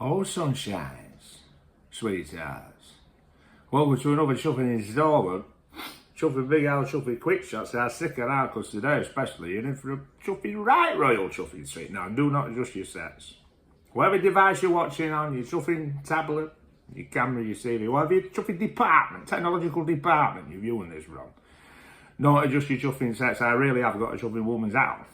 Oh, sunshines, sweethearts. Welcome to another chuffing installment. Chuffing Big Al, chuffing Quickshots. I'll stick around because today especially you're in for a chuffing right royal chuffing treat. Now do not adjust your sets. Whatever device you're watching on, your chuffing tablet, your camera, your CV, whatever your chuffing department, technological department you're viewing this from. Don't adjust your chuffing sets. I really have got a chuffing woman's out.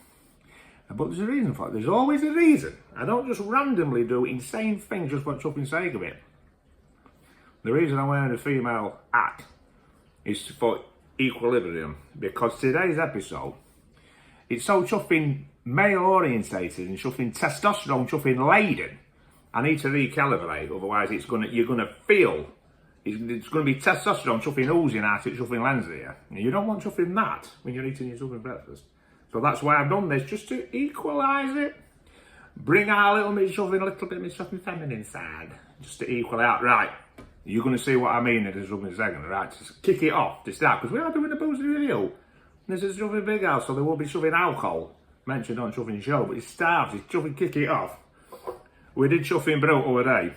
But there's a reason for it. There's always a reason. I don't just randomly do insane things just for chuffing sake of it. The reason I'm wearing a female hat is for equilibrium, because today's episode, it's so chuffing male orientated and chuffing testosterone chuffing laden. I need to recalibrate, otherwise you're gonna feel it's gonna be testosterone chuffing oozing out at chuffing lens here. And you don't want chuffing that when you're eating your chuffing breakfast. So that's why I've done this, just to equalise it. Bring out a little bit chuffing, a little bit of my chuffing feminine side, just to equal out. Right, you're going to see what I mean in just a second, right? Just kick it off to start, because we are doing a boozy review. This is chuffing Big Al, so there will be chuffing alcohol mentioned on chuffing show, but it starts, it's chuffing kick it off. We did chuffing brutal today.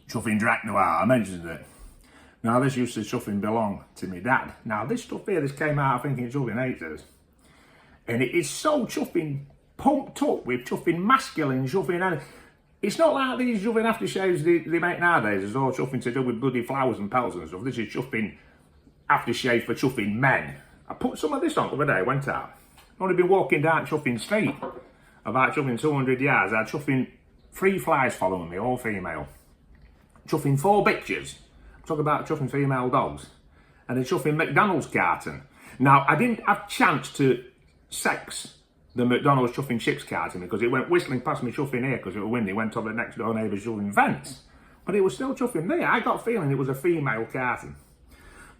Chuffing Drakkar Noir, I mentioned it. Now this used to chuffing belong to my dad. Now this stuff here, this came out I think in chuffing 80s. And it is so chuffing pumped up with chuffing masculine chuffing. And it's not like these chuffing aftershaves they make nowadays. It's all chuffing to do with bloody flowers and pelts and stuff. This is chuffing aftershave for chuffing men. I put some of this on the other day, went out. I've only been walking down chuffing street about chuffing 200 yards. I had chuffing 3 flies following me, all female. Chuffing 4 bitches. Talk about chuffing female dogs. And a chuffing McDonald's carton. Now, I didn't have a chance to sex the McDonald's chuffing chips carton because it went whistling past me chuffing here because it was windy, went on the next door neighbour's chuffing fence. But it was still chuffing there. I got a feeling it was a female carton.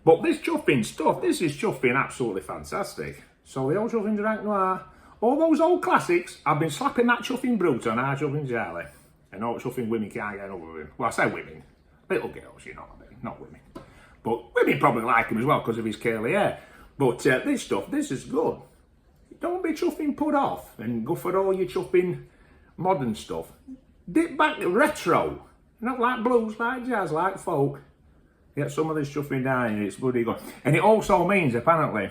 But this chuffing stuff, this is chuffing absolutely fantastic. So the old chuffing Drakkar Noir, all those old classics, I've been slapping that chuffing brute on our chuffing Charlie. And all chuffing women can't get over him. Well, I say women. Little girls, you know what I mean, not women. But women probably like him as well because of his curly hair. But this stuff, this is good. Don't be chuffing put off and go for all your chuffing modern stuff. Dip back to retro. Not like blues, like jazz, like folk. Get some of this chuffing down and it's bloody good. And it also means, apparently,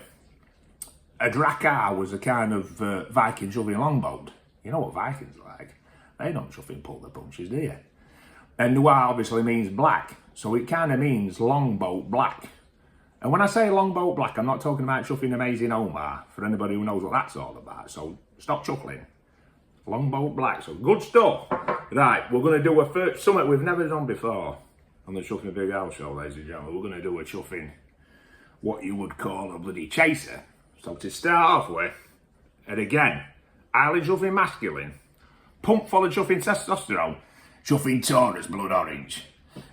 a Drakkar was a kind of Viking chuffing longboat. You know what Vikings are like. They don't chuffing pull the punches, do you? And Noir obviously means black. So it kind of means longboat black. And when I say longboat black, I'm not talking about chuffing Amazing Omar, for anybody who knows what that's all about. So stop chuckling. Longboat black, so good stuff. Right, we're going to do a first, something we've never done before on the Chuffing Big Al show, ladies and gentlemen. We're going to do a chuffing, what you would call a bloody chaser. So to start off with, and again, highly chuffing masculine, pump full of chuffing testosterone, chuffing Taurus blood orange.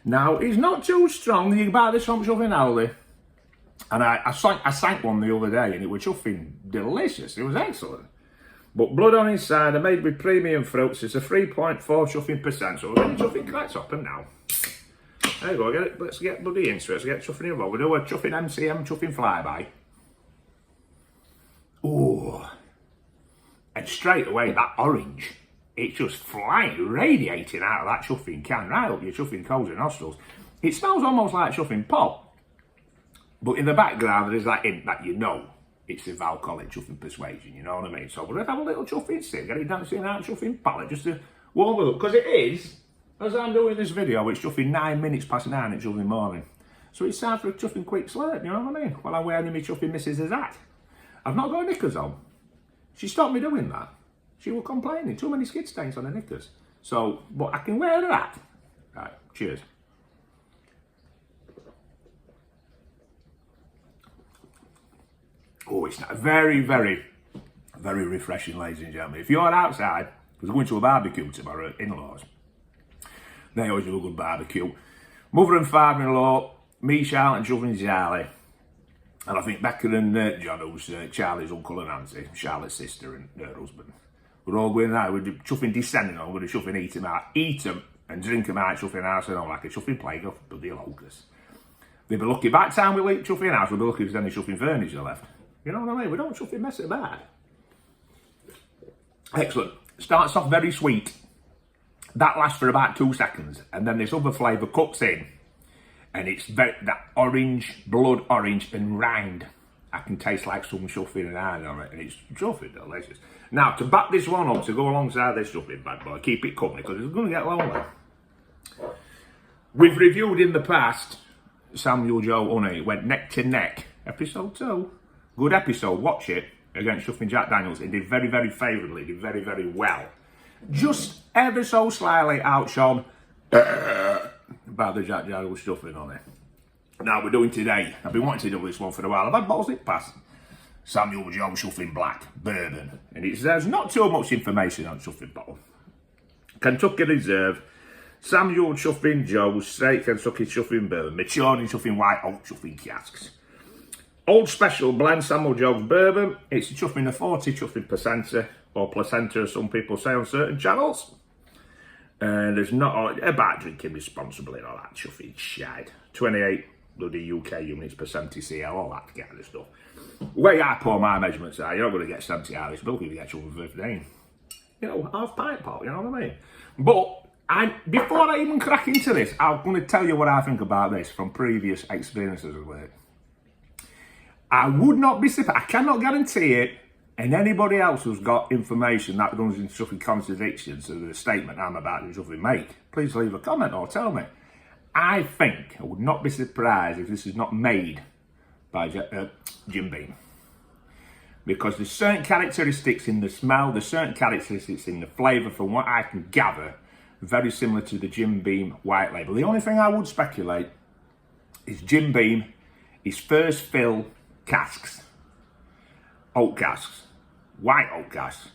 Now, it's not too strong. You can buy this from chuffing Aldi. And I sank one the other day and it was chuffing delicious. It was excellent. But blood on inside, I made with premium fruits. It's a 3.4 chuffing percent. So we're going to chuffing quite topping now. There you go. Let's get bloody into it. Let's get chuffing involved. We'll do a chuffing MCM, chuffing flyby. Oh. And straight away, that orange. It's just flying, radiating out of that chuffing can, right up your chuffing coals and nostrils. It smells almost like chuffing pop. But in the background, there is that hint that you know it's the alcoholic chuffing persuasion, you know what I mean? So we're going to have a little chuffing sit, get it dancing out chuffing palate, just to warm it up. Because it is, as I'm doing this video, it's chuffing 9 minutes past 9 in chuffing morning. So it's time for a chuffing quick slurp, you know what I mean? While I'm wearing my chuffing missus's hat. I've not got knickers on. She stopped me doing that. She was complaining, too many skid stains on her knickers. So, but I can wear her hat. Right, cheers. Oh, it's very, very, very refreshing, ladies and gentlemen. If you're outside, because we're going to a barbecue tomorrow, in-laws, they always do a good barbecue. Mother and father-in-law, me, Charlotte and chuffing Charlie. And I think Becca and John, who's Charlie's uncle and auntie, Charlotte's sister and her husband. We're all going out, we're chuffing descending on, we're chuffing eat them and drink them out, chuffing house and all like a chuffing plague of bloody locusts. They'll be lucky by the time we leave chuffing house, we'll be lucky if there's any chuffing furniture left. You know what I mean? We don't chuffing mess about. Excellent. Starts off very sweet. That lasts for about 2 seconds, and then this other flavour cuts in, and it's that orange, blood orange and rind. I can taste like some chuffing and iron on it, and it's chuffing delicious. Now, to back this one up, to go alongside this chuffing bad boy, keep it company, because it's going to get lonely. We've reviewed in the past Samuel Joe Honey, went neck to neck, episode 2. Good episode, watch it, against Chuffing Jack Daniels. It did very, very favourably, did very, very well. Just ever so slightly outshone by the Jack Daniels Chuffing on it. Now we're doing today, I've been wanting to do this one for a while, I've had bottles it past. Samuel Joe Chuffing Black, Bourbon. And there's not too much information on Chuffing bottle. Kentucky Reserve, Samuel Chuffing Joe, straight Kentucky Chuffing Bourbon, matured in Chuffing White Oak Chuffing casks. Old Special blend Samuel Joe's Bourbon. It's a chuffing of 40 chuffing percenter, or placenta as some people say on certain channels. And there's not about drinking responsibly and all that chuffing shite. 28 bloody UK units per 70 CL, all that kind of stuff. Way I pour my measurements are, you're not going to get 70 Irish milk if you get chuffing 15. You know, half pint pot, you know what I mean? But before I even crack into this, I'm going to tell you what I think about this from previous experiences with it. I would not be surprised, I cannot guarantee it, and anybody else who's got information that runs into chuffing contradictions to the statement I'm about to chuffing make, please leave a comment or tell me. I think, I would not be surprised if this is not made by Jim Beam. Because there's certain characteristics in the smell, there's certain characteristics in the flavour, from what I can gather, very similar to the Jim Beam white label. The only thing I would speculate is Jim Beam, his first fill casks, oak casks, white oak casks,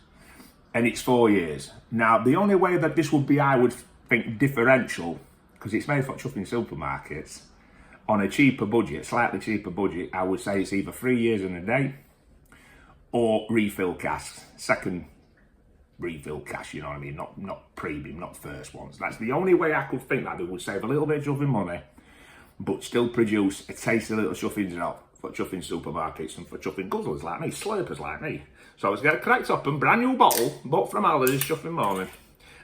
and it's 4 years. Now, the only way that this would be, I would think, differential, because it's made for chuffing supermarkets, on a cheaper budget, slightly cheaper budget, I would say it's either 3 years and a day, or refill casks, second refill cask, you know what I mean, not premium, not first ones. That's the only way I could think that they would save a little bit of chuffing money, but still produce a tasty little chuffing drop for chuffing supermarkets and for chuffing guzzlers like me, slurpers like me. So I was getting cracked up and brand new bottle, bought from Aldi this chuffing morning.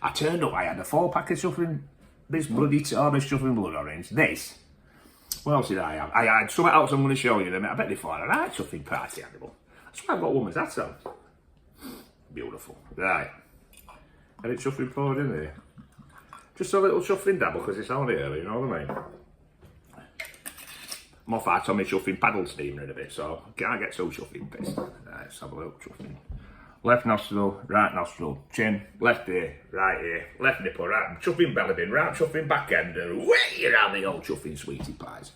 I turned up, I had a 4-pack of chuffing, this bloody Taurus chuffing blood orange, this. What else did I have? I had something else I'm going to show you in a minute. I bet they thought a right chuffing party animal. That's why I've got woman's hat on. Beautiful. Right. And it's chuffing poured in there. Just a little chuffing dabble because it's only early, you know what I mean? Moffat Tommy chuffing paddle steamer in a bit, so can't get so chuffing pissed. Right, let's have a little chuffing. Left nostril, right nostril, chin, left ear, right ear, left nipple, right, chuffing belly bin, right chuffing back end, and way around the old chuffing sweetie pies.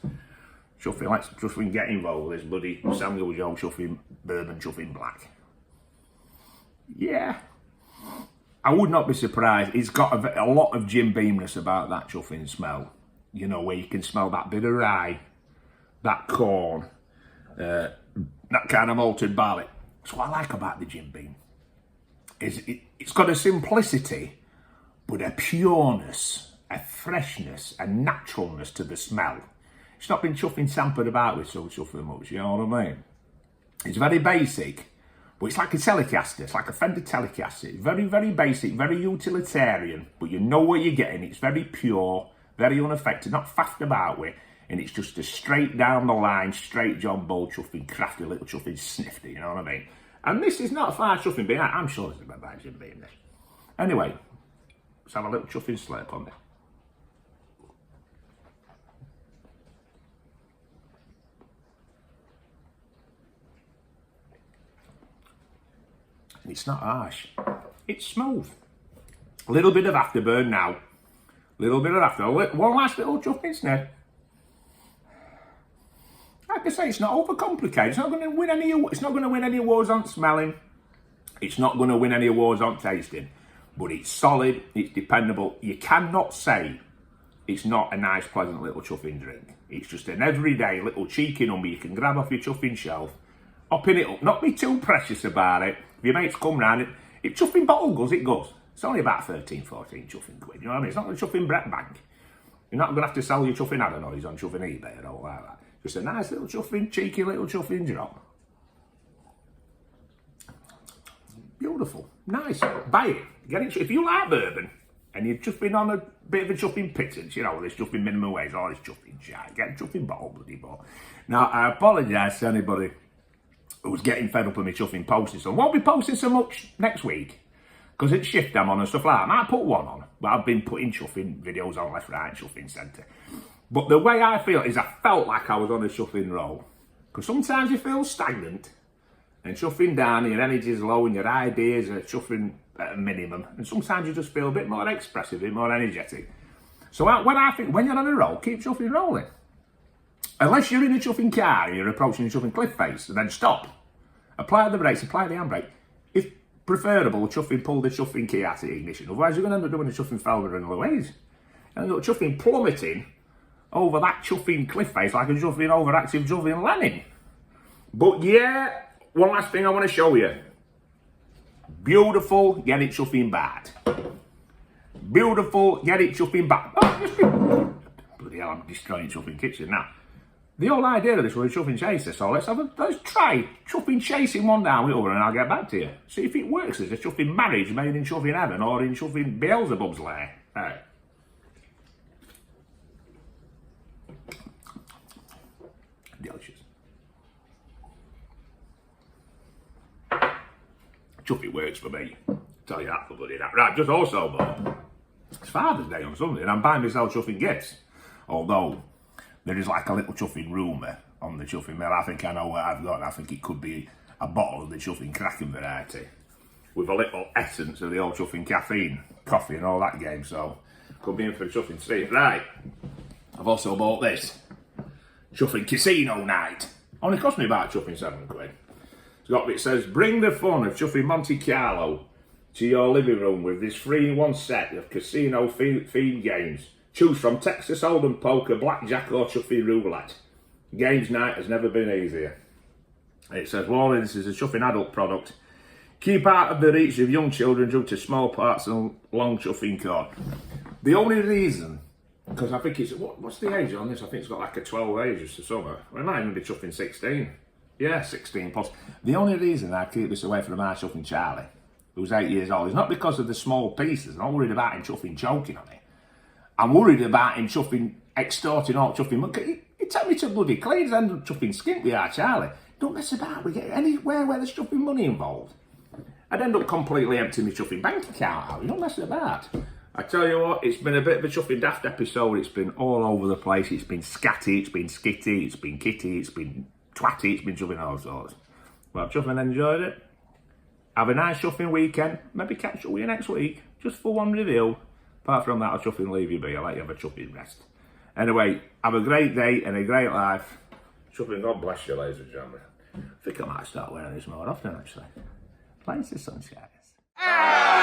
Chuffing, let's chuffing get involved with this bloody Samuel Joe chuffing Bourbon chuffing black. Yeah. I would not be surprised. It's got a lot of Jim Beamness about that chuffing smell. You know, where you can smell that bit of rye, that corn, that kind of malted barley. That's what I like about the Jim Beam. It's got a simplicity, but a pureness, a freshness, a naturalness to the smell. It's not been chuffing sampered about with so chuffing much, you know what I mean? It's very basic, but it's like a Telecaster, it's like a Fender Telecaster. It's very, very basic, very utilitarian, but you know what you're getting. It's very pure, very unaffected, not faffed about with. And it's just a straight down the line, straight John Bull chuffing, crafty little chuffing snifty, you know what I mean? And this is not a far chuffing being. I'm sure it's about Jim Beam this. Anyway, let's have a little chuffing slurp on this. And it's not harsh. It's smooth. A little bit of afterburn now. A little bit of afterburn. One last little chuffing sniff. Like I say, it's not overcomplicated. It's not going to win any. It's not going to win any awards on smelling. It's not going to win any awards on tasting. But it's solid. It's dependable. You cannot say it's not a nice, pleasant little chuffing drink. It's just an everyday little cheeky number you can grab off your chuffing shelf, upping it up. Not be too precious about it. If your mates come round, if chuffing bottle goes, it goes. It's only about 13, 14 chuffing quid. You know what I mean? It's not a chuffing Brett bank. You're not going to have to sell your chuffing Adenoids on chuffing eBay and all like that. Just a nice little chuffing, cheeky little chuffing drop. Beautiful. Nice. Buy it. Get it. If you like bourbon, and you've just been on a bit of a chuffing pittance, you know, this chuffing minimum wage, all this chuffing shit, get a chuffing bottle, bloody ball. Now, I apologise to anybody who's getting fed up with me chuffing posting, so I won't be posting so much next week, because it's shift I'm on and stuff like that. I might put one on, but I've been putting chuffing videos on left, right, chuffing centre. But the way I feel is I felt like I was on a chuffing roll, because sometimes you feel stagnant, and chuffing down, your energy's low and your ideas are chuffing at a minimum. And sometimes you just feel a bit more expressive, a bit more energetic. So I think when you're on a roll, keep chuffing rolling. Unless you're in a chuffing car and you're approaching a chuffing cliff face, and then stop. Apply the brakes, apply the handbrake. If preferable, pull the chuffing key out of the ignition. Otherwise, you're going to end up doing a chuffing Felder and Louise. And you're chuffing plummeting over that chuffing cliff face like a chuffing overactive chuffing Lenin. But yeah, one last thing I want to show you. Beautiful, get it chuffing bad. Beautiful, get it chuffing bad. Oh, bloody hell, I'm destroying chuffing kitchen now. The whole idea of this was a chuffing chaser, so let's try chuffing chasing one down with other and I'll get back to you. See if it works as a chuffing marriage made in chuffing heaven or in chuffing Beelzebub's lair. Right. Delicious. Chuffing works for me. I'll tell you that for bloody that. Right, just also, but it's Father's Day on Sunday and I'm buying myself chuffing gifts. Although there is like a little chuffing rumour on the chuffing mill. I think I know what I've got, and I think it could be a bottle of the chuffing Kraken variety with a little essence of the old chuffing caffeine, coffee and all that game, so could be in for a chuffing treat. Right, I've also bought this chuffing casino night. Only cost me about chuffing £7. It says, bring the fun of chuffing Monte Carlo to your living room with this 3-in-1 set of casino themed games. Choose from Texas Hold'em, poker, blackjack or chuffing roulette. Games night has never been easier. It says, warning, this is a chuffing adult product. Keep out of the reach of young children due to small parts and long chuffing cord. The only reason, because I think it's, what's the age on this? I think it's got like a 12 age or something. Well, it might even be chuffing 16. Yeah, 16 plus. The only reason I keep this away from my chuffing Charlie, who's 8 years old, is not because of the small pieces. I'm not worried about him chuffing choking on it. I'm worried about him chuffing, extorting all chuffing. He take me to bloody Cleves and chuffing skint with our Charlie. Don't mess about. We get anywhere where there's chuffing money involved. I'd end up completely emptying my chuffing bank account out. You don't mess about. I tell you what, it's been a bit of a chuffing daft episode. It's been all over the place. It's been scatty, it's been skitty, it's been kitty, it's been twatty, it's been chuffing all sorts. Well, chuffing enjoyed it. Have a nice chuffing weekend. Maybe catch up with you next week, just for one review. Apart from that, I'll chuffing leave you be. I'll let you have a chuffing rest. Anyway, have a great day and a great life. Chuffing, God bless you, ladies and gentlemen. I think I might start wearing this more often, actually. Places sunshines.